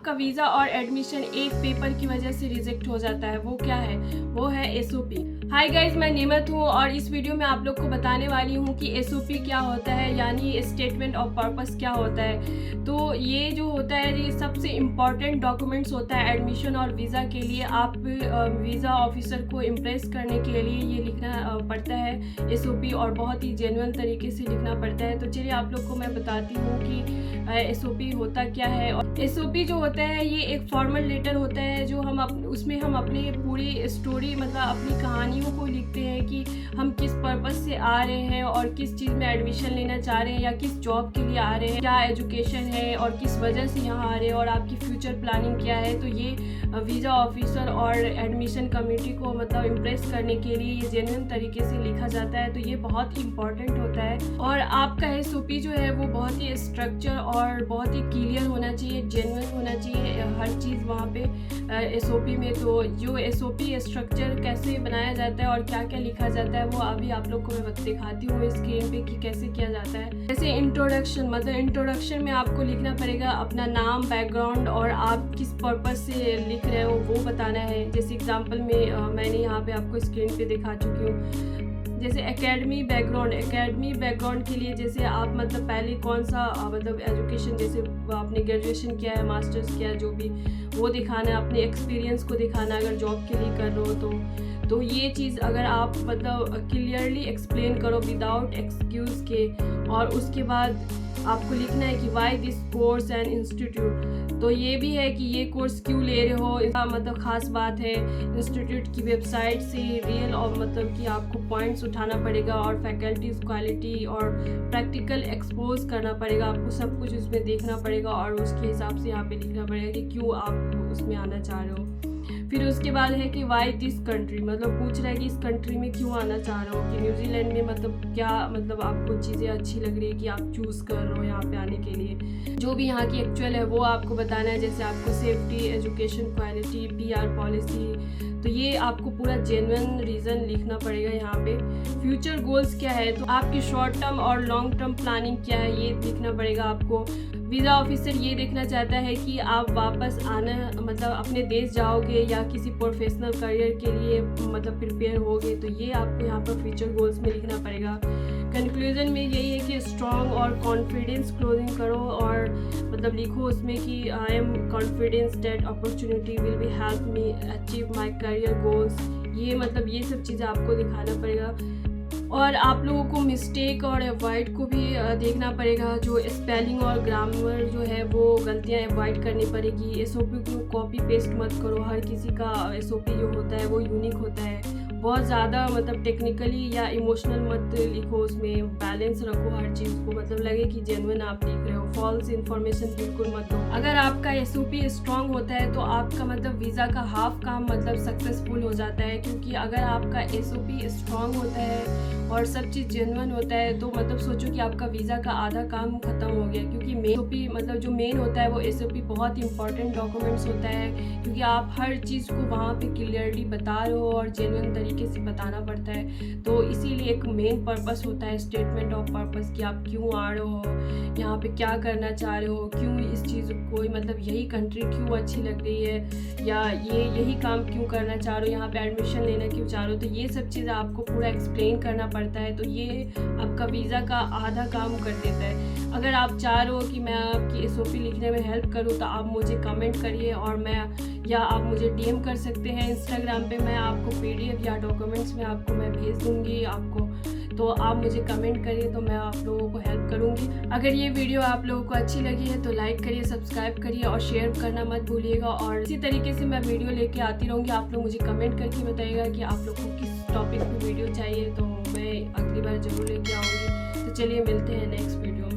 आपका वीज़ा और एडमिशन एक पेपर की वजह से रिजेक्ट हो जाता है। वो क्या है? वो है एसओपी। हाय गाइज, मैं निमत हूँ और इस वीडियो में आप लोग को बताने वाली हूँ कि एसओपी क्या होता है, यानी स्टेटमेंट ऑफ पर्पस क्या होता है। तो ये जो होता है, ये सबसे इम्पॉर्टेंट डॉक्यूमेंट्स होता है एडमिशन और वीज़ा के लिए। आप वीज़ा ऑफिसर को इम्प्रेस करने के लिए ये लिखना पड़ता है एसओपी, और बहुत ही जेन्युइन तरीके से लिखना पड़ता है। तो चलिए आप लोग को मैं बताती हूँ कि एसओपी होता क्या है। और एसओपी जो होता है ये एक फॉर्मल लेटर होता है जो उसमें हम अपनी पूरी स्टोरी, मतलब अपनी कहानियों को लिखते हैं कि हम किस पर्पस से आ रहे हैं और किस चीज़ में एडमिशन लेना चाह रहे हैं या किस जॉब के लिए आ रहे हैं, क्या एजुकेशन है और किस वजह से यहाँ आ रहे हैं और आपकी फ्यूचर प्लानिंग क्या है। तो ये वीज़ा ऑफिसर और एडमिशन कमेटी को मतलब इम्प्रेस करने के लिए ये जेन्युइन तरीके से लिखा जाता है। तो ये बहुत इंपॉर्टेंट होता है। और आपका एसओपी जो है वो बहुत ही स्ट्रक्चर और बहुत ही क्लियर होना चाहिए, जेन्युइन होना चाहिए हर चीज़ वहाँ पे एसओपी में। तो जो एसओपी स्ट्रक्चर कैसे बनाया जाता है और क्या क्या लिखा जाता है वो अभी आप लोग को मैं दिखाती हूँ स्क्रीन पे कि कैसे किया जाता है। जैसे इंट्रोडक्शन, मतलब इंट्रोडक्शन में आपको लिखना पड़ेगा अपना नाम, बैकग्राउंड और आप किस पर्पस से लिख रहे हो वो बताना है। जैसे एग्जांपल में मैंने यहाँ पे आपको स्क्रीन पे दिखा चुकी हूँ। जैसे एकेडमी बैकग्राउंड के लिए जैसे आप मतलब पहले कौन सा मतलब एजुकेशन, जैसे आपने ग्रेजुएशन किया है, मास्टर्स किया है, जो भी वो दिखाना है, अपने एक्सपीरियंस को दिखाना अगर जॉब के लिए कर रहे हो तो ये चीज़ अगर आप मतलब क्लियरली एक्सप्लेन करो विदाउट एक्सक्यूज़ के। और उसके बाद आपको लिखना है कि why this course and institute. तो ये भी है कि ये कोर्स क्यों ले रहे हो, इसका मतलब ख़ास बात है। इंस्टीट्यूट की वेबसाइट से रियल और मतलब कि आपको पॉइंट्स उठाना पड़ेगा और फैकल्टीज़ क्वालिटी और प्रैक्टिकल एक्सपोज करना पड़ेगा। आपको सब कुछ उसमें देखना पड़ेगा और उसके हिसाब से यहाँ पे लिखना पड़ेगा कि क्यों आप उसमें आना चाह रहे हो। फिर उसके बाद है कि वाई दिस कंट्री, मतलब पूछ रहा है कि इस कंट्री में क्यों आना चाह रहे हो, कि न्यूजीलैंड में मतलब क्या मतलब आपको चीज़ें अच्छी लग रही है कि आप चूज़ कर रहे हो यहाँ पे आने के लिए। जो भी यहाँ की एक्चुअल है वो आपको बताना है। जैसे आपको safety, education quality, PR policy, तो ये आपको पूरा जेन्युइन रीज़न लिखना पड़ेगा यहाँ पे। फ्यूचर गोल्स क्या है, तो आपकी शॉर्ट टर्म और लॉन्ग टर्म प्लानिंग क्या है ये लिखना पड़ेगा आपको। वीज़ा ऑफिसर ये देखना चाहता है कि आप वापस आना मतलब अपने देश जाओगे या किसी प्रोफेशनल करियर के लिए मतलब प्रिपेयर होगे। तो ये आपको यहाँ पर फ्यूचर गोल्स में लिखना पड़ेगा। कंक्लूजन में यही है कि स्ट्रॉन्ग और कॉन्फिडेंस क्लोजिंग करो और मतलब लिखो उसमें कि I am confidence that opportunity will be help me achieve my career goals. ये मतलब ये सब चीज़ें आपको दिखाना पड़ेगा। और आप लोगों को मिस्टेक और अवॉइड को भी देखना पड़ेगा। जो स्पेलिंग और ग्रामर जो है वो गलतियाँ अवॉइड करनी पड़ेगी। एसओपी को कॉपी पेस्ट मत करो, हर किसी का एसओपी जो होता है वो यूनिक होता है। बहुत ज़्यादा मतलब टेक्निकली या इमोशनल मत लिखो, उसमें बैलेंस रखो हर चीज़ को, मतलब लगे कि जेन्युइन आप लिख रहे हो। फॉल्स इन्फॉर्मेशन बिल्कुल मत दो। अगर आपका एसओपी स्ट्रांग होता है तो आपका मतलब वीज़ा का हाफ काम मतलब सक्सेसफुल हो जाता है। क्योंकि अगर आपका एसओपी स्ट्रांग होता है और सब चीज़ जेन्युइन होता है तो मतलब सोचो कि आपका वीज़ा का आधा काम खत्म हो गया। क्योंकि एसओपी मतलब जो मेन होता है वो एसओपी बहुत इंपॉर्टेंट डॉक्यूमेंट्स होता है, क्योंकि आप हर चीज़ को वहाँ पे क्लियरली बता रहे हो और जेन्युइन तरीके से बताना पड़ता है। तो इसीलिए एक मेन पर्पस होता है स्टेटमेंट ऑफ पर्पस, कि आप क्यों आ रहे हो यहाँ पे, क्या करना चाह रहे हो, क्यों इस चीज़ को मतलब यही कंट्री क्यों अच्छी लग रही है, या यही काम क्यों करना चाह रहे हो, यहाँ पे एडमिशन लेना क्यों चाह रहे हो। तो ये सब चीज़ें आपको पूरा एक्सप्लेन करना पड़ता है। तो ये आपका वीज़ा का आधा काम कर देता है। अगर आप चाह रहे हो कि मैं आपकी एसओपी लिखने में हेल्प करूँ तो आप मुझे कमेंट करिए, और या आप मुझे डीएम कर सकते हैं इंस्टाग्राम पे। मैं आपको पीडीएफ या डॉक्यूमेंट्स में आपको मैं भेज दूँगी आपको। तो आप मुझे कमेंट करिए तो मैं आप लोगों को हेल्प करूँगी। अगर ये वीडियो आप लोगों को अच्छी लगी है तो लाइक करिए, सब्सक्राइब करिए और शेयर करना मत भूलिएगा। और इसी तरीके से मैं वीडियो लेके आती रहूँगी। आप लोग मुझे कमेंट करके बताइएगा कि आप लोग को किस टॉपिक पे वीडियो चाहिए, तो मैं अगली बार ज़रूर लेके आऊँगी। तो चलिए मिलते हैं नेक्स्ट वीडियो।